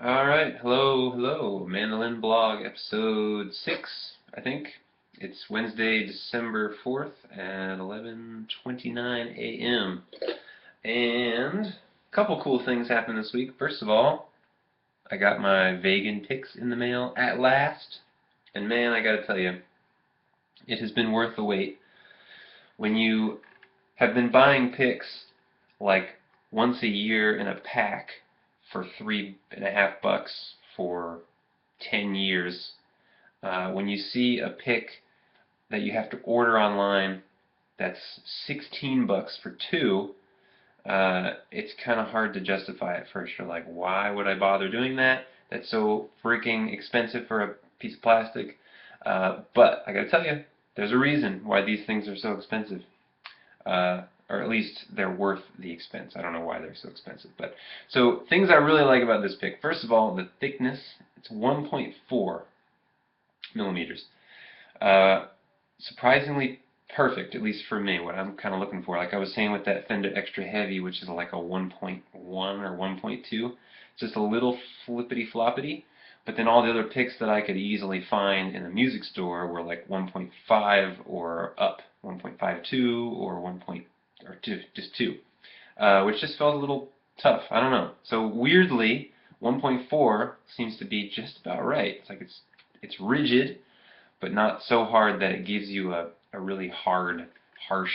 Alright, hello. Mandolin Blog, episode 6, I think. It's Wednesday, December 4th at 11:29 a.m. And a couple cool things happened this week. First of all, I got my Wegen picks in the mail at last. And man, I gotta tell you, it has been worth the wait. When you have been buying picks like once a year in a pack for $3.50 for 10 years, when you see a pick that you have to order online that's 16 bucks for two, it's kind of hard to justify at first. You're like, why would I bother doing that? That's so freaking expensive for a piece of plastic. But I gotta tell you, there's a reason why these things are so expensive. Or at least they're worth the expense. I don't know why they're so expensive. But so things I really like about this pick. First of all, the thickness. It's 1.4 millimeters. Surprisingly perfect, at least for me, what I'm kind of looking for. Like I was saying with that Fender Extra Heavy, which is like a 1.1 or 1.2, it's just a little flippity floppity. But then all the other picks that I could easily find in a music store were like 1.5 or up, 1.52 or 1. Or two, just 2, which just felt a little tough. I don't know. So weirdly, 1.4 seems to be just about right. It's like it's rigid, but not so hard that it gives you a really hard, harsh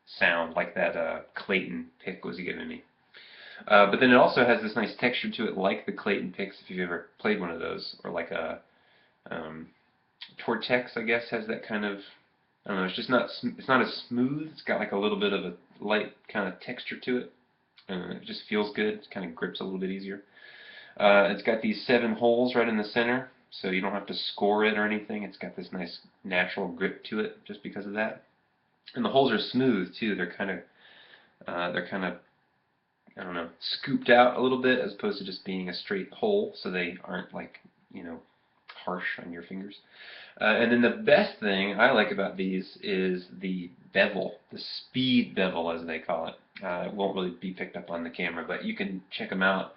sound like that Clayton pick was giving me. But then it also has this nice texture to it, like the Clayton picks, if you've ever played one of those, or like a Tortex, I guess, has that kind of. I don't know. It's just not. It's not as smooth. It's got like a little bit of a light kind of texture to it. It just feels good. It kind of grips a little bit easier. It's got these 7 holes right in the center, so you don't have to score it or anything. It's got this nice natural grip to it just because of that. And the holes are smooth too. They're kind of I don't know, scooped out a little bit as opposed to just being a straight hole, so they aren't like harsh on your fingers. And then the best thing I like about these is the bevel, the speed bevel as they call it. It won't really be picked up on the camera, but you can check them out,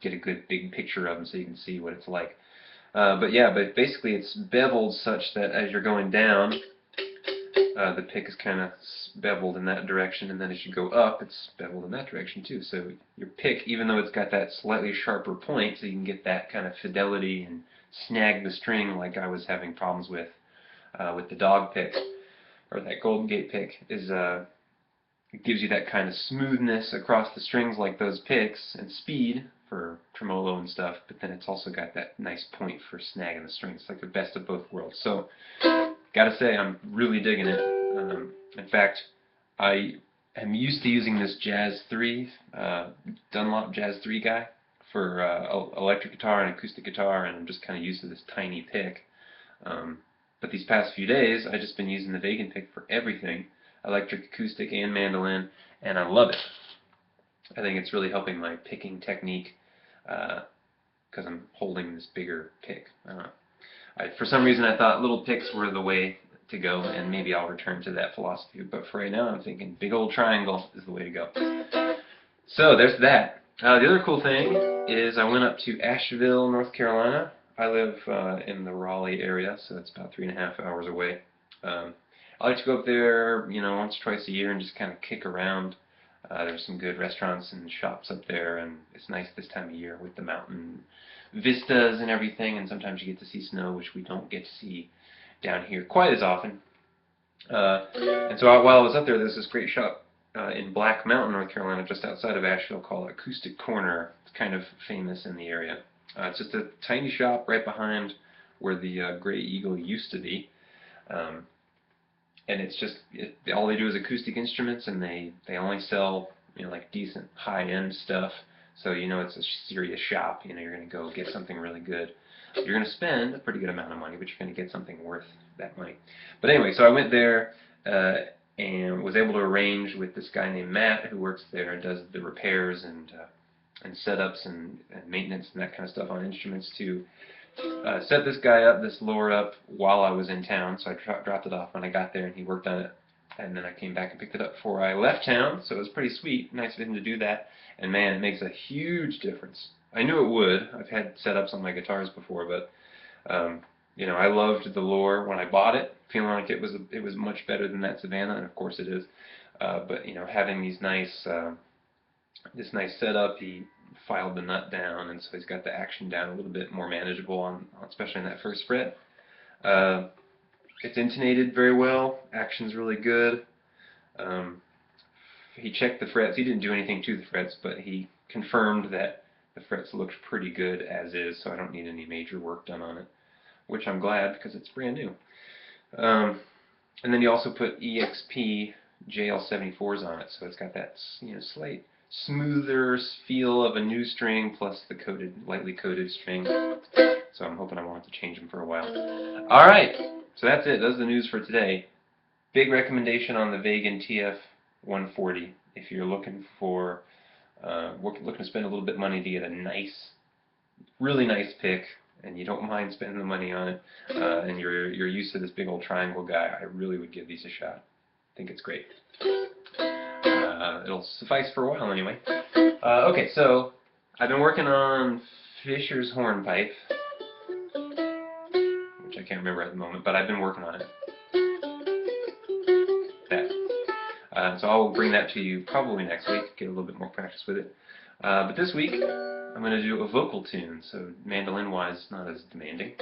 get a good big picture of them so you can see what it's like. But basically it's beveled such that as you're going down, the pick is kind of beveled in that direction, and then as you go up, it's beveled in that direction too. So your pick, even though it's got that slightly sharper point, so you can get that kind of fidelity and snag the string like I was having problems with the dog pick, or that Golden Gate pick, is it gives you that kind of smoothness across the strings like those picks, and speed for tremolo and stuff, but then it's also got that nice point for snagging the strings. It's like the best of both worlds. So gotta say, I'm really digging it. In fact, I am used to using this Jazz 3, Dunlop Jazz 3 guy for electric guitar and acoustic guitar, and I'm just kind of used to this tiny pick. But these past few days, I've just been using the Wegen pick for everything, electric, acoustic, and mandolin, and I love it. I think it's really helping my picking technique because I'm holding this bigger pick. For some reason, I thought little picks were the way to go, and maybe I'll return to that philosophy. But for right now, I'm thinking big old triangle is the way to go. So there's that. The other cool thing is I went up to Asheville, North Carolina. I live in the Raleigh area, so it's about 3.5 hours away. I like to go up there, once or twice a year and just kind of kick around. There's some good restaurants and shops up there, and it's nice this time of year with the mountain vistas and everything, and sometimes you get to see snow, which we don't get to see down here quite as often. And so while I was up there, there's this great shop in Black Mountain, North Carolina, just outside of Asheville, called Acoustic Corner. It's kind of famous in the area. It's just a tiny shop right behind where the Gray Eagle used to be. And it's just, all they do is acoustic instruments, and they only sell, like decent high-end stuff. So, it's a serious shop. You're going to go get something really good. You're going to spend a pretty good amount of money, but you're going to get something worth that money. But anyway, so I went there and was able to arrange with this guy named Matt who works there and does the repairs and setups and maintenance and that kind of stuff on instruments to set this guy up, this lure up, while I was in town. So I dropped it off when I got there, and he worked on it. And then I came back and picked it up before I left town, so it was pretty sweet. Nice of him to do that. And man, it makes a huge difference I knew it would. I've had setups on my guitars before, but you know, I loved the lure when I bought it, feeling like it was much better than that Savannah, and of course it is. But you know, having these this nice setup, he filed the nut down, and so he's got the action down a little bit more manageable especially on that first fret. Uh, it's intonated very well. Action's really good. Um, he checked the frets. He didn't do anything to the frets, but he confirmed that the frets looked pretty good as is, so I don't need any major work done on it, which I'm glad because it's brand new. And then you also put EXP JL74s on it, so it's got that, you know, slight smoother feel of a new string plus the lightly coated string. So I'm hoping I won't have to change them for a while. All right, so that's it. That's the news for today. Big recommendation on the Wegen TF140 if you're looking for looking to spend a little bit of money to get a nice, really nice pick, and you don't mind spending the money on it, and you're used to this big old triangle guy. I really would give these a shot. I think it's great. It'll suffice for a while anyway. Okay, so I've been working on Fisher's hornpipe, which I can't remember at the moment, but I've been working on it. So I'll bring that to you probably next week, get a little bit more practice with it. But this week, I'm going to do a vocal tune, so mandolin-wise, it's not as demanding.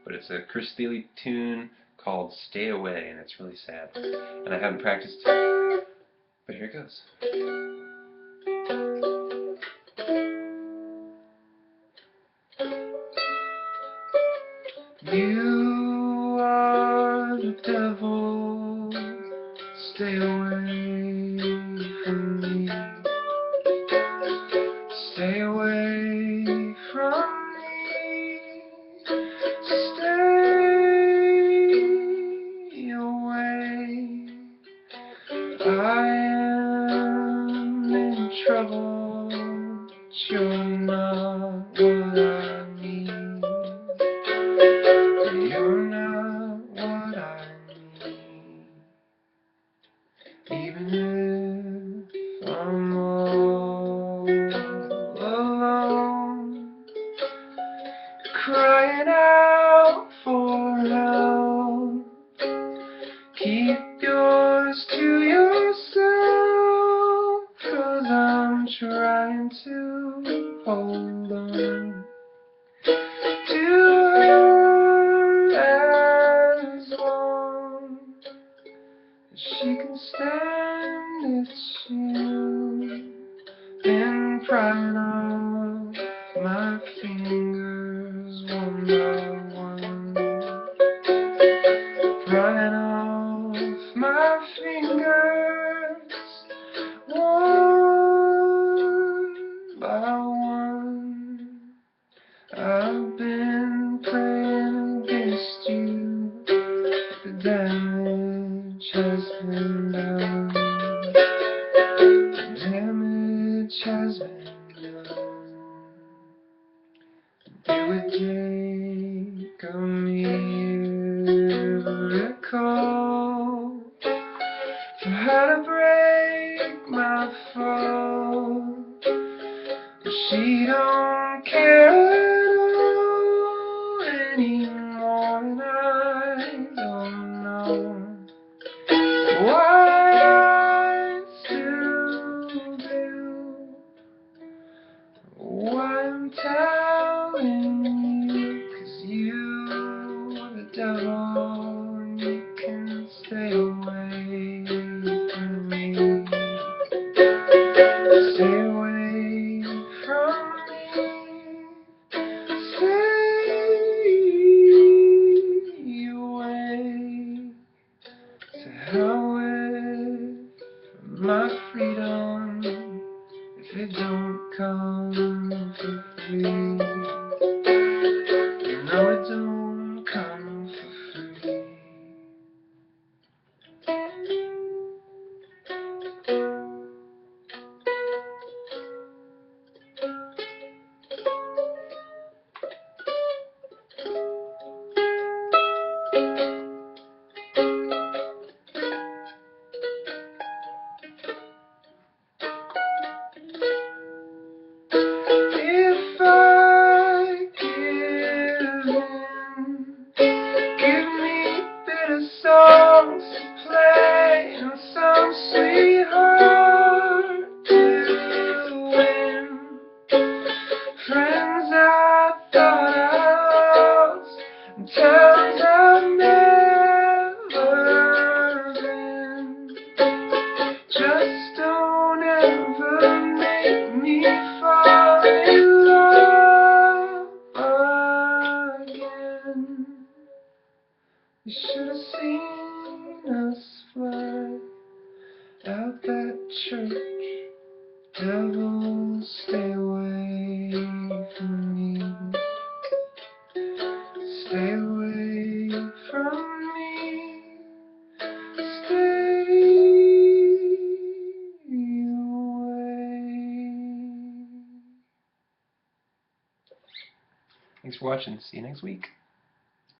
But it's a Chris Thile tune called Stay Away, and it's really sad. And I haven't practiced, but here it goes. You are the devil, stay away from me. Stay away from me. Stay away. I am in trouble, but you're not what I need. You're not what I need. Even if I'm all alone, crying out for help, keep yours to yourself, 'cause I'm trying to hold on to her as long as she can stand it. She's been prying off my fingers one by one, prying off my fingers one by one. I've been praying against you, the damage has been done. The damage has been done. It would take a miracle for her to break my fall, but she don't care anymore, and I don't know why I still do, why I'm telling you, 'cause you're the devil and you can stay away from me. Stay away from me. Stay away. To hell with my freedom if it don't come for free. You know it don't come for free. fall in love again. You should have seen us fly out that church. Devil, stay away from me. Stay away from me. Stay away. Thanks for watching. See you next week.